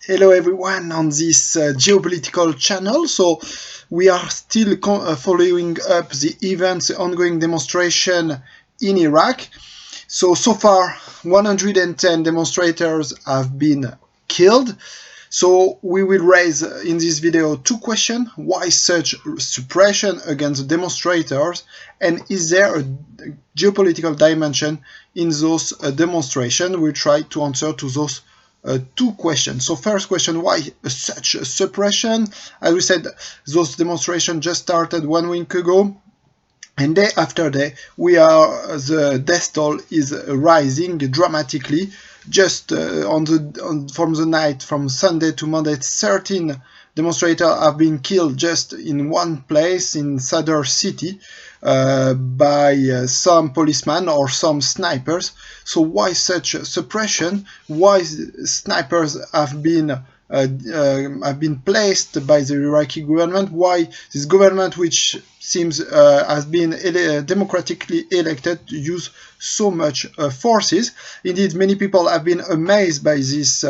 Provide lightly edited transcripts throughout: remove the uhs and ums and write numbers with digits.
Hello everyone on this geopolitical channel. So we are still following up the events, the ongoing demonstration in Iraq. So far 110 demonstrators have been killed. So we will raise in this video two questions. Why such suppression against demonstrators? And is there a geopolitical dimension in those demonstrations? We'll try to answer to those two questions. So first question, why such suppression? As we said, those demonstrations just started 1 week ago. And day after day, the death toll is rising dramatically. Just from the night from Sunday to Monday, 13 demonstrators have been killed just in one place in Sadr city by some policemen or some snipers. So why such suppression? Why snipers have been placed by the Iraqi government? Why this government, which seems has been democratically elected, to use so much forces? Indeed, many people have been amazed by this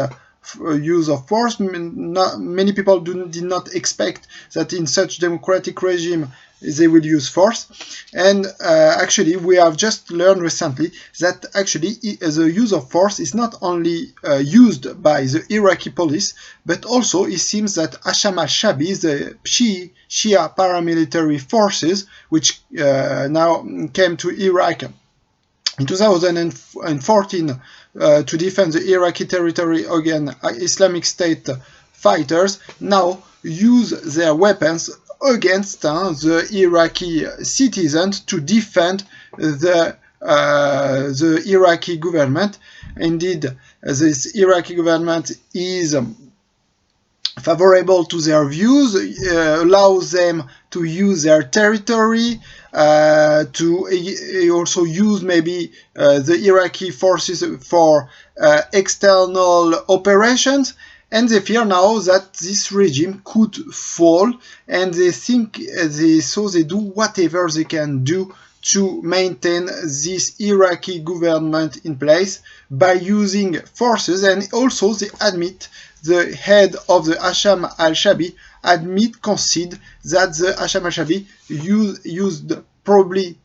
use of force. Many people did not expect that in such democratic regime they will use force. And actually we have just learned recently that actually the use of force is not only used by the Iraqi police, but also it seems that Hasham al-Shabi, the Shia paramilitary forces, which now came to Iraq in 2014 to defend the Iraqi territory against Islamic State fighters, now use their weapons against the Iraqi citizens to defend the Iraqi government. Indeed, this Iraqi government is favorable to their views, allows them to use their territory, to also use maybe the Iraqi forces for external operations. And they fear now that this regime could fall, and they think so they do whatever they can do to maintain this Iraqi government in place by using forces. And also they admit, the head of the Hasham al-Shabi concede that the Hasham al-Shabi used probably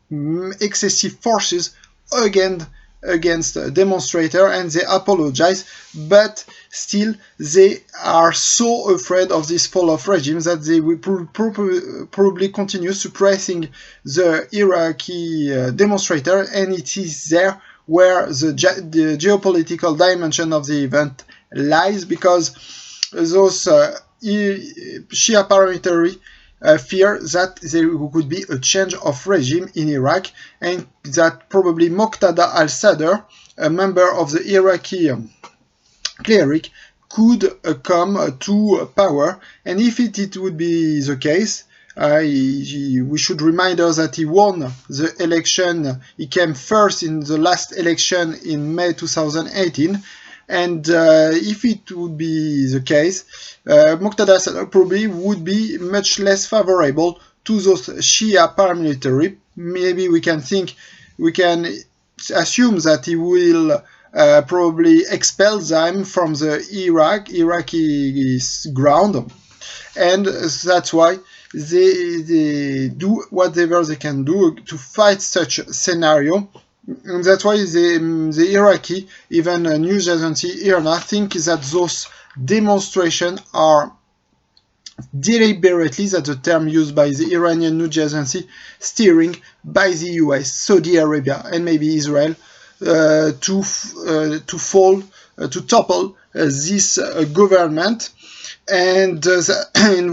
excessive forces against demonstrators, and they apologize, but still they are so afraid of this fall of regime that they will probably continue suppressing the Iraqi demonstrator. And it is there where the geopolitical dimension of the event lies, because those Shia paramilitary fear that there could be a change of regime in Iraq, and that probably Muqtada al-Sadr, a member of the Iraqi cleric, could come to power. And if it would be the case, we should remind us that he won the election. He came first in the last election in May 2018. And if it would be the case, Muqtada al-Sadr probably would be much less favorable to those Shia paramilitary. Maybe we can assume that he will probably expel them from the Iraqi ground, and that's why they do whatever they can do to fight such a scenario. And that's why the Iraqi, even a news agency IRNA, think that those demonstrations are deliberately, that's the term used by the Iranian news agency, steering by the US, Saudi Arabia, and maybe Israel to topple this government. And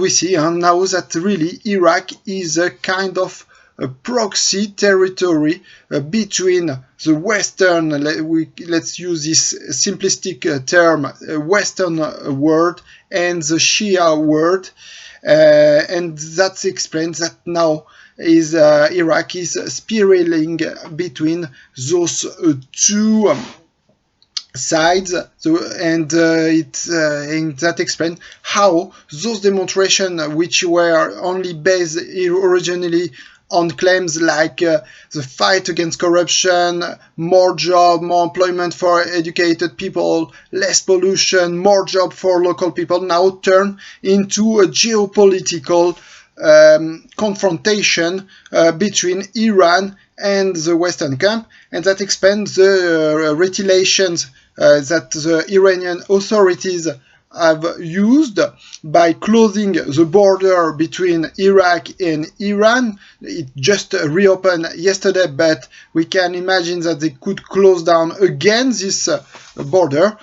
we see now that really Iraq is a kind of a proxy territory between the Western, let's use this simplistic term, Western world, and the Shia world. And that explains that now Iraq is spiraling between those two sides. And that explains how those demonstrations, which were only based originally on claims like the fight against corruption, more job, more employment for educated people, less pollution, more job for local people, now turn into a geopolitical confrontation between Iran and the Western camp, and that expands the retaliations that the Iranian authorities have used by closing the border between Iraq and Iran. It just reopened yesterday, but we can imagine that they could close down again this border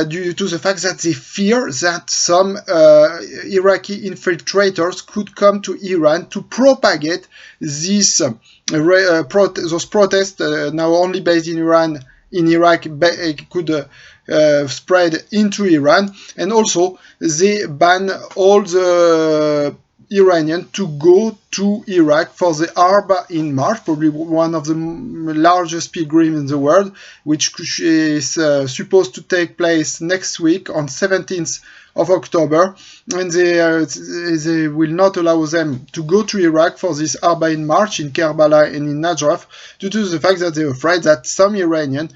due to the fact that they fear that some Iraqi infiltrators could come to Iran to propagate these those protests now only based in Iran. In Iraq, could spread into Iran, and also they ban all the Iranians to go to Iraq for the Arba in March, probably one of the largest pilgrims in the world, which is supposed to take place next week on 17th of October, and they will not allow them to go to Iraq for this Arba in March in Karbala and in Najaf, due to the fact that they're afraid that some Iranian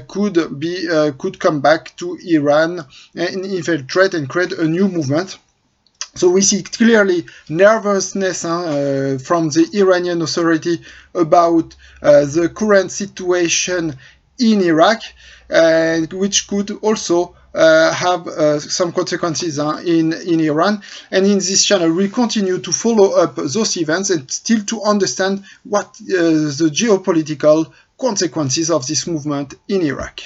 could come back to Iran and infiltrate and create a new movement. So we see clearly nervousness from the Iranian authority about the current situation in Iraq, which could also have some consequences in Iran. And in this channel, we continue to follow up those events and still to understand what the geopolitical consequences of this movement in Iraq.